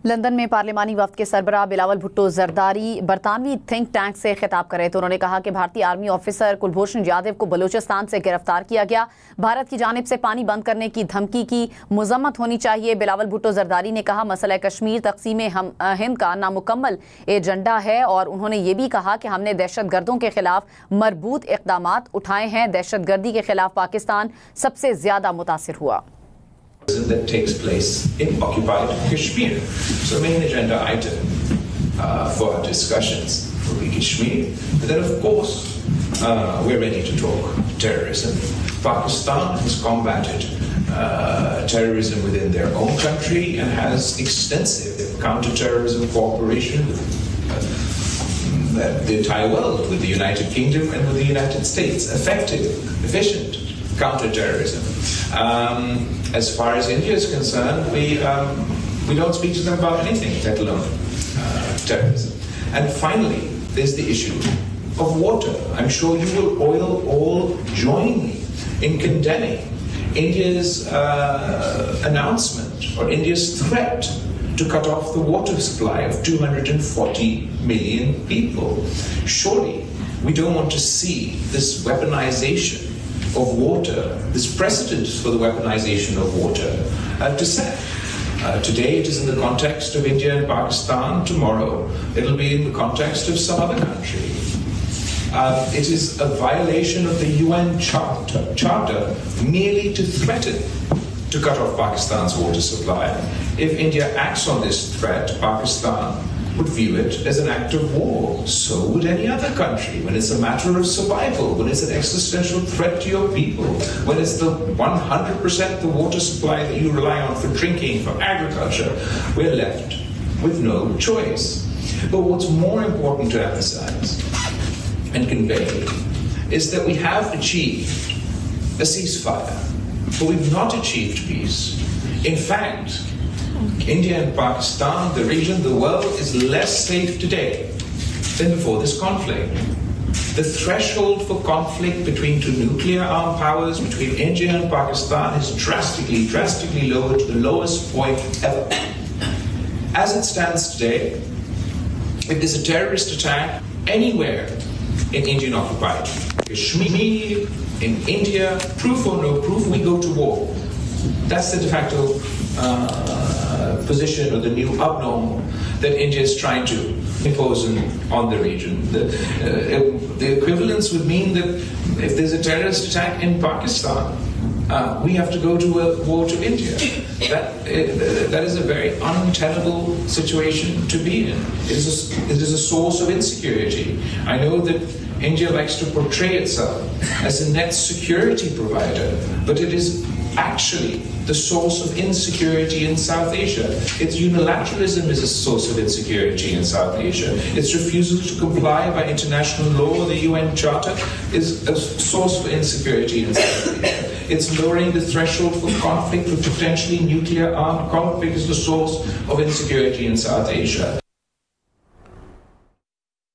London में पार्लिमानी वफ्द के सरबराह Bilawal Bhutto Zardari बरतानवी think tank से खिताब कर रहे थे। उन्होंने कहा कि भारतीय आर्मी ऑफिसर कुलभूषण यादव को बलूचिस्तान से गिरफ्तार किया गया। भारत की जानिब से पानी बंद करने की धमकी की मजम्मत होनी चाहिए। बिलावल भुट्टो जरदारी ने कहा मसला कश्मीर तकसीम हिंद का नामुकम्मल एजेंडा है और उन्होंने ये भी कहा कि हमने दहशतगर्दों के खिलाफ मरबूत इक़दाम उठाए हैं। दहशतगर्दी के खिलाफ पाकिस्तान सबसे ज्यादा मुतासिर हुआ। That takes place in occupied Kashmir. So main agenda item for our discussions will be Kashmir. But then of course we're ready to talk terrorism. Pakistan has combated terrorism within their own country and has extensive counter-terrorism cooperation with the entire world, with the United Kingdom and with the United States. Effective, efficient counter-terrorism. As far as India is concerned, we don't speak to them about anything, let alone terrorism. And finally, there's the issue of water. I'm sure you will all join me in condemning India's announcement or India's threat to cut off the water supply of 240 million people. Surely we don't want to see this weaponization of water, this precedent for the weaponization of water descend. Today it is in the context of India and Pakistan. Tomorrow it'll be in the context of some other country. It is a violation of the UN Charter merely to threaten to cut off Pakistan's water supply. If India acts on this threat, Pakistan would view it as an act of war. So would any other country when it's a matter of survival, when it's an existential threat to your people, when it's the 100% the water supply that you rely on for drinking, for agriculture. We're left with no choice. But what's more important to emphasize and convey is that we have achieved a ceasefire, but we've not achieved peace. In fact, India and Pakistan, the region, the world is less safe today than before this conflict. The threshold for conflict between two nuclear-armed powers, between India and Pakistan, is drastically lowered to the lowest point ever. As it stands today, if there's a terrorist attack anywhere in Indian-occupied Kashmir, in India, proof or no proof, we go to war. That's the de facto position or the new abnormal that India is trying to impose on the region. The equivalence would mean that if there's a terrorist attack in Pakistan, we have to go to a war to India. That is a very untenable situation to be in. It is a source of insecurity. I know that India likes to portray itself as a net security provider, but it is actually the source of insecurity in South Asia. Its unilateralism is a source of insecurity in South Asia. Its refusal to comply by international law, the UN Charter, is a source of insecurity in South Asia. It's lowering the threshold for conflict, for potentially nuclear armed conflict, is the source of insecurity in South Asia.